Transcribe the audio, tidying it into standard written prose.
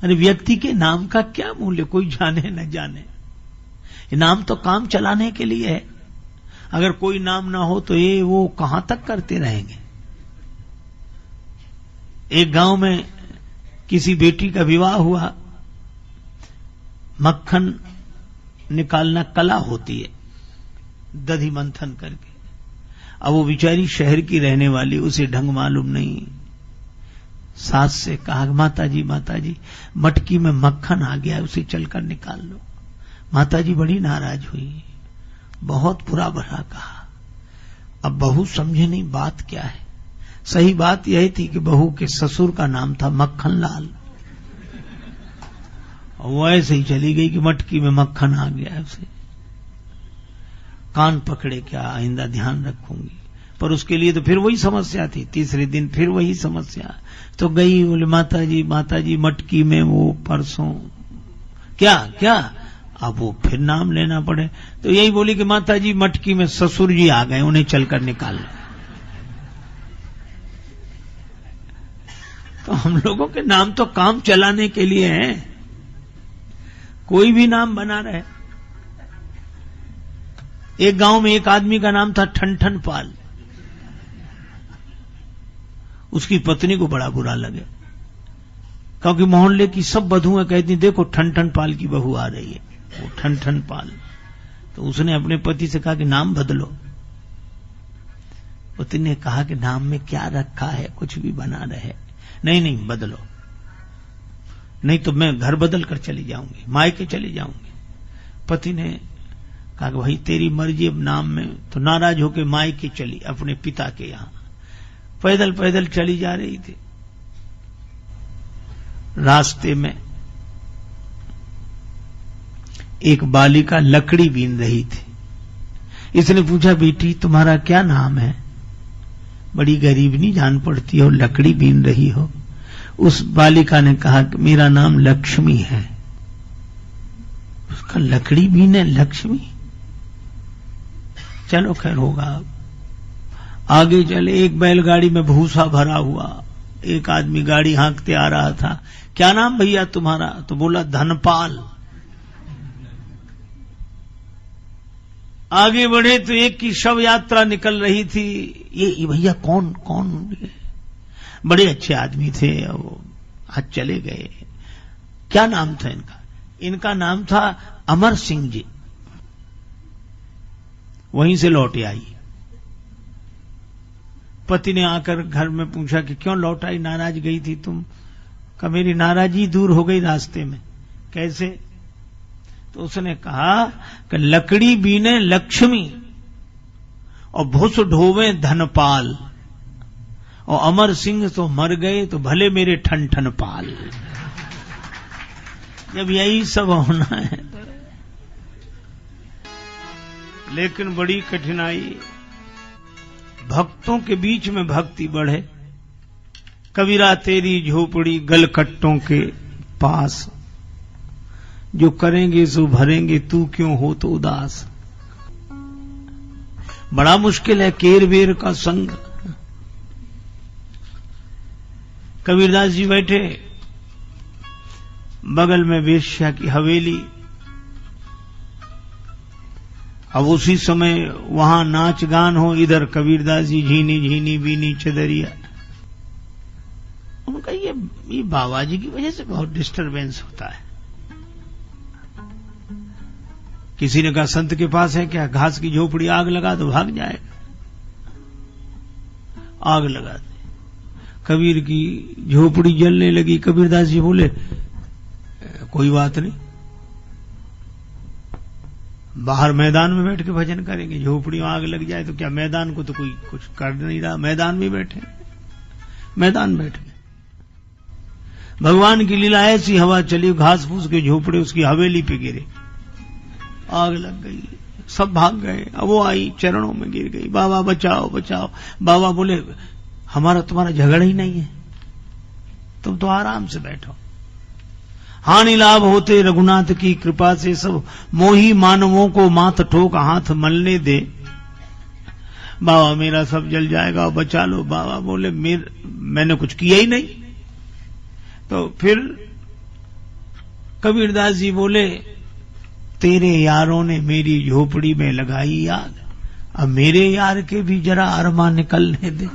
अरे व्यक्ति के नाम का क्या मूल्य, कोई जाने न जाने। नाम तो काम चलाने के लिए है। अगर कोई नाम ना हो तो ये वो कहां तक करते रहेंगे। एक गांव में किसी बेटी का विवाह हुआ। मक्खन निकालना कला होती है, दधी मंथन करके। अब वो बेचारी शहर की रहने वाली, उसे ढंग मालूम नहीं। सास से कहा, माता जी मटकी में मक्खन आ गया, उसे चलकर निकाल लो। माता जी बड़ी नाराज हुई, बहुत बुरा भला कहा। अब बहू समझे नहीं बात क्या है। सही बात यही थी कि बहू के ससुर का नाम था मक्खन लाल। और वो ऐसे ही चली गई कि मटकी में मक्खन आ गया। उसे कान पकड़े, क्या आइंदा ध्यान रखूंगी। पर उसके लिए तो फिर वही समस्या थी। तीसरे दिन फिर वही समस्या। तो गई, बोले माता जी मटकी में वो परसों क्या। अब वो फिर नाम लेना पड़े। तो यही बोली कि माता जी मटकी में ससुर जी आ गए, उन्हें चलकर निकाल लो। तो हम लोगों के नाम तो काम चलाने के लिए हैं। कोई भी नाम बना रहे। एक गांव में एक आदमी का नाम था ठनठन पाल। उसकी पत्नी को बड़ा बुरा लगे, क्योंकि मोहल्ले की सब बधुएं कहती, देखो ठनठन पाल की बहू आ रही है, वो ठनठन पाल। तो उसने अपने पति से कहा कि नाम बदलो। पति ने कहा कि नाम में क्या रखा है, कुछ भी बना रहे। नहीं बदलो, नहीं तो मैं घर बदल कर चली जाऊंगी, मायके चली जाऊंगी। पति ने कहा कि भाई तेरी मर्जी अब नाम में। तो नाराज होकर मायके चली, अपने पिता के यहां पैदल पैदल चली जा रही थी। रास्ते में एक बालिका लकड़ी बीन रही थी। इसने पूछा, बेटी तुम्हारा क्या नाम है? बड़ी गरीबनी जान पड़ती हो, लकड़ी बीन रही हो। उस बालिका ने कहा कि मेरा नाम लक्ष्मी है। उसका लकड़ी बीने लक्ष्मी, चलो खैर होगा। आगे चले, एक बैलगाड़ी में भूसा भरा हुआ एक आदमी गाड़ी हाँकते आ रहा था। क्या नाम भैया तुम्हारा? तो बोला धनपाल। आगे बढ़े तो एक की शव यात्रा निकल रही थी। ये भैया कौन? बड़े अच्छे आदमी थे, वो आज चले गए। क्या नाम था इनका? इनका नाम था अमर सिंह जी। वहीं से लौट आई। पति ने आकर घर में पूछा कि क्यों लौट आई, नाराज गई थी तुम? कहा मेरी नाराजगी दूर हो गई रास्ते में। कैसे? तो उसने कहा कि लकड़ी बीने लक्ष्मी और भुस ढोवे धनपाल, और अमर सिंह तो मर गए तो भले मेरे ठन पाल। जब यही सब होना है, लेकिन बड़ी कठिनाई। भक्तों के बीच में भक्ति बढ़े। कबीरा तेरी झोपड़ी गलकट्टों के पास, जो करेंगे सो भरेंगे, तू क्यों हो तो उदास। बड़ा मुश्किल है केर बेर का संग। कबीरदास जी बैठे, बगल में वेश्या की हवेली। अब उसी समय वहां नाच गान हो, इधर कबीरदास जी झीनी झीनी बीनी चदरिया। उनका ये बाबा जी की वजह से बहुत डिस्टरबेंस होता है। किसी ने कहा संत के पास है क्या? घास की झोपड़ी आग लगा तो भाग जाएगा। आग लगा दे, कबीर की झोपड़ी जलने लगी। कबीरदास जी बोले कोई बात नहीं, बाहर मैदान में बैठ के भजन करेंगे। झोपड़ी में आग लग जाए तो क्या, मैदान को तो कोई कुछ कर नहीं रहा, मैदान में बैठे। मैदान बैठ गए। भगवान की लीला ऐसी, हवा चली, घास फूस के झोपड़े उसकी हवेली पे गिरे, आग लग गई, सब भाग गए। अब वो आई, चरणों में गिर गई, बाबा बचाओ बचाओ। बाबा बोले हमारा तुम्हारा झगड़ा ही नहीं है, तुम तो आराम से बैठो। हानि लाभ होते रघुनाथ की कृपा से, सब मोही मानवों को माथ ठोक हाथ मलने दे। बाबा मेरा सब जल जाएगा, बचा लो। बाबा बोले मैंने कुछ किया ही नहीं। तो फिर कबीरदास जी बोले, तेरे यारों ने मेरी झोपड़ी में लगाई आग, अब मेरे यार के भी जरा अरमा निकलने दे।